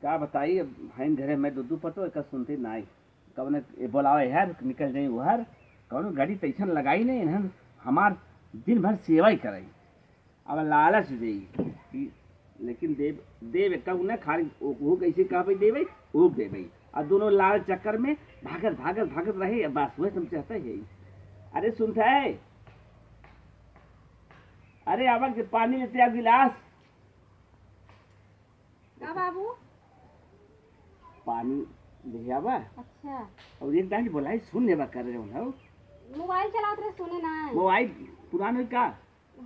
क्या बताइए भाई घरे में दूधू पतो एक सुनते ना कौन बोलावे यार निकल जाए उहर कौन गाड़ी तैसन लगाई नहीं है हमार दिन भर सेवा ही कराई अब लालच दे लेकिन देव देव एक न खाली वो कैसे कहा भाई देवे वो दे भाई और दोनों लाल चक्कर में भागत भागत भागत रहे बस वह तुम चाहते है अरे सुनता है अरे आवा पानी लेते आ गिलास बाबू पानी ले आवा अच्छा और एक दाई बोलाई सुन लेवा कर रहे हो मोबाइल चलाते रहे सुने ना मोबाइल पुराना है का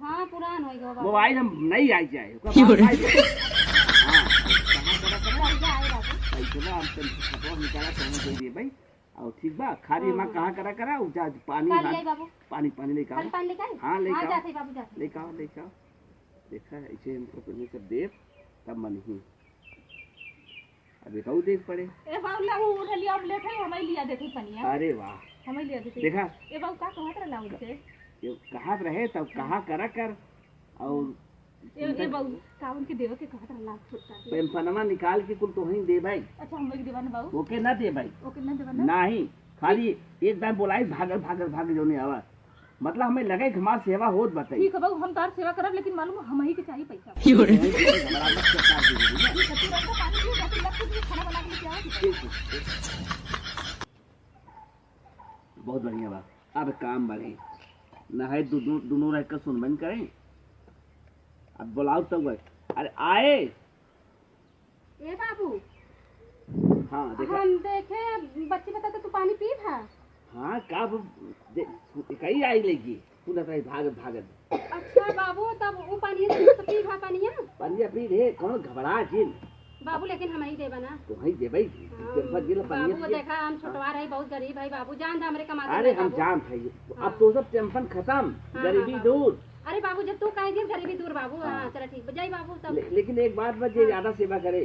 हाँ पुरान हो गया मोबाइल हम नहीं आई जाए हाँ निकाला तो दे भाई और ठीक बा खाली माँ कहाँ करा करा उजा पानी पानी पानी लेके आओ हाँ लेके आओ देखा ऐसे हमको पहले सब देव तब मन ही अबे कहू देख पड़े ए बाबूला वो उठलिया अब लेके हमें लिया देती पनिया अरे वाह हमें लिया देती देखा ए बाबू का कहत रहला उनसे ये कहाँ रहे तब कहाँ करा कर और ए बाबू काउन के देव के कहत रहला छोटा पेंशनमा निकाल के कुल तो ही दे भाई अच्छा हम लोग दीवान बाबू ओके ना दे भाई ओके ना दीवान नहीं खाली एक बार बोलाई भाग जो नहीं आवा मतलब हमें लगे कि हमारी सेवा होत बताई ठीक है बाबू हम तार सेवा करब लेकिन मालूम हम ही के चाहिए पैसा बहुत बढ़िया बात अब काम बढ़े न है दोनों रह कर सुनबन करें अब बुलाओ तब अरे आए ए बाबू हाँ देखा हम देखे बच्चे बताते तू पानी पी था हाँ कब कहीं आई लेगी पुनः भागत अच्छा बाबू तब वो पानी तो पी खा पानी पानी पी रे कौन घबरा जिन बाबू लेकिन हम ही देबा ना तो ही दे भाई बाबू को देखा हम छोटवा रहे बहुत गरीब है बाबू जान हमरे कमाते अरे हम जान थे अब तो सब टेंशन खत्म गरीबी दूर अरे बाबू जब तू कह दिया गरीबी दूर बाबू हाँ चलो ठीक बजाई बाबू तब लेकिन एक बात बस ज्यादा सेवा करे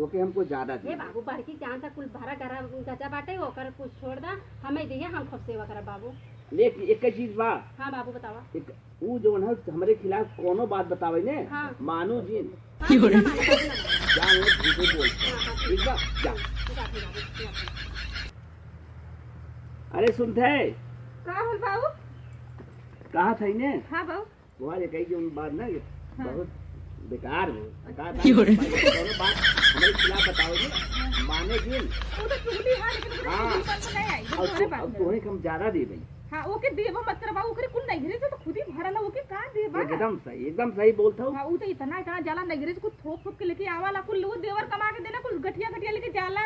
ओके हमको ज्यादा दे बाबू बड़की जान तक कुल भरा गरा गचा बाटे ओकर कुछ छोड़ दा हमें दिए हम खूब सेवा करब बाबू लेकिन एक चीज बा हां बाबू बतावा एक वो जो है हमरे खिलाफ कोनो बात बतावे ने मानू जी जान ले झूठे बोल ठीक बा जा अरे सुनते का होल बाबू कहा थई ने हां बाबू वो ये कही जो बात ना बहुत बेकार है दोनों बात हमारे खिलाफ बताओगे माने जी वो तो चुगली है लेकिन नहीं आई अब तोहे कम ज्यादा दे भाई हां ओके देबो मत बाबू ओकरे कुल नहीं घरे से तो खुद ही भरला ओके का देबा एकदम सही बोलता हूं हां वो तो इतना जाला नहीं घरे से कुछ थोप के लेके आवाला कुल लोग देवर कमा के देना कुल गठिया लेके जाला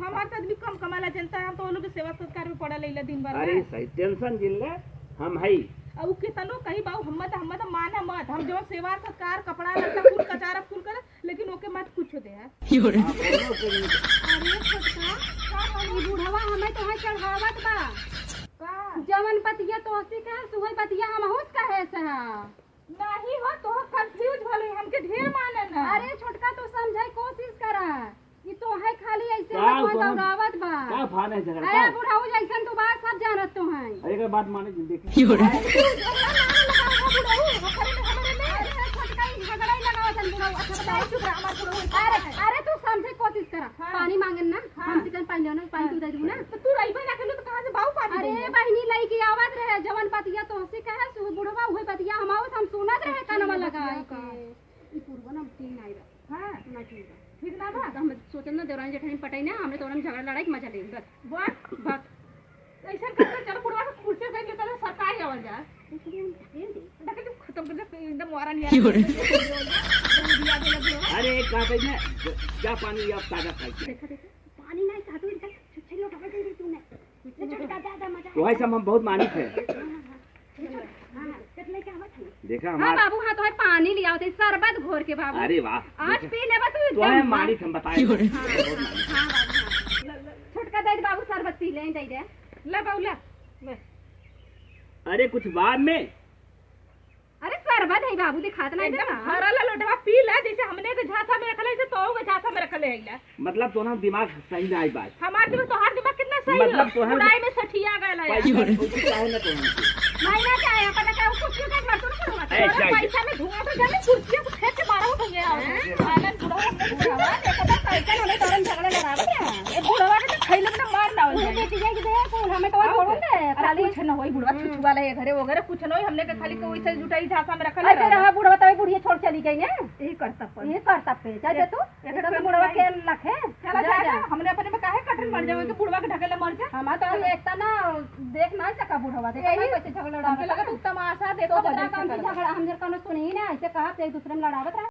हमार तो आदमी कम कमाला जनता हम तो लोग सेवा सत्कार में पड़ा लेला दिन भर अरे सही टेंशन जिल्ले हम है अब कितनो कहीं बाबू हम माना मत हम जो सेवा सत्कार कपड़ा लत्ता कुल कचारा कुल कर लेकिन ओके मत कुछ दे अरे छोटका का ई बुढ़वा हमें तो है चढ़ावत बा का जवन पतिया तो हसी का सुहई पतिया हम होस का है सहा नहीं हो तो कंफ्यूज होले हमके ढेर माने ना अरे छोटका तो समझाई कोशिश करा ये तो है खाली ऐसे दौड़ावत बा का फान है झगड़ा अरे बुढ़ाऊ जैसन तो बात सब जानत तो है अरे के बात माने देख अरे तू समझे कोशिश करा पानी मांगन ना हम चिकन पानी लेना पानी तू दे दू ना तो तू रही ना खेलू तो कहां से बाऊ पानी अरे बहनी लई की आवाज रहे जवन पतिया तो हंसी कहे सु बुढ़वा हुए पतिया हमाओ हम सुनत रहे कानवा लगा के ई पूर्व ना ठीक नहीं रहा हां ना ठीक ना बा हम सोचन ना देवरानी जेठानी पटाई ना हमने तोरम झगड़ा लड़ाई मजा ले बस बात ऐसा करके चलो बुढ़वा को कुर्सी पे लेकर सरकारी आवाज जा देखो तो खत्म कर दे एकदम वारा नहीं अरे एक बात है ना क्या पानी आप ताजा खाई देखा पानी नहीं खातो इनका छछरी उठा के दे तूने छोटा ज्यादा मजा तो ऐसा हम बहुत मानित है देखा हां बाबू हां तो है पानी लिया होते शरबत घोर के बाबू अरे वाह आज पी लेबा तू तो है मानित हम बताए हां छोटका दे बाबू शरबत पी ले दे ले बाबू ले अरे कुछ बाद में अरे शरबत है बाबू दिखात नहीं देना हरला लोटवा पी ले जैसे हमने के झांसा में रखले से तो के झांसा में रखले हैला मतलब तोना दिमाग सही ना आई बात हमार दिमाग तो हर दिमाग कितना सही मतलब तो बुराई में सठिया गला यार चाहे ना तो नहीं ना चाहे अपन का कुछ का कर तो ना पैसा में धुआं तो जाने कुर्सी को फेंक के मारा हो गया आनंद बुरा देखो तो साइकिल वाले खाली कुछ न होई बुढ़वा छुछुआ ले घरे वगैरह कुछ न होई हमने के खाली कोई से जुटाई ढासा में रखल ऐसे रहा बुढ़वा तभी बुढ़िया छोड़ चली गई ने यही करता पर ये करता पे जा तू एकदम से बुढ़वा के रखे चला जा हमने अपने में काहे कठिन मर जावे कि बुढ़वा के ढकेले मर जा हम तो एकता ना देख नहीं सका बुढ़वा देख कैसे झगड़ा हमके लगा तू तमाशा देखो झगड़ा हम जर कोनो सुनी ना ऐसे कहा एक दूसरे में लड़ावत रहा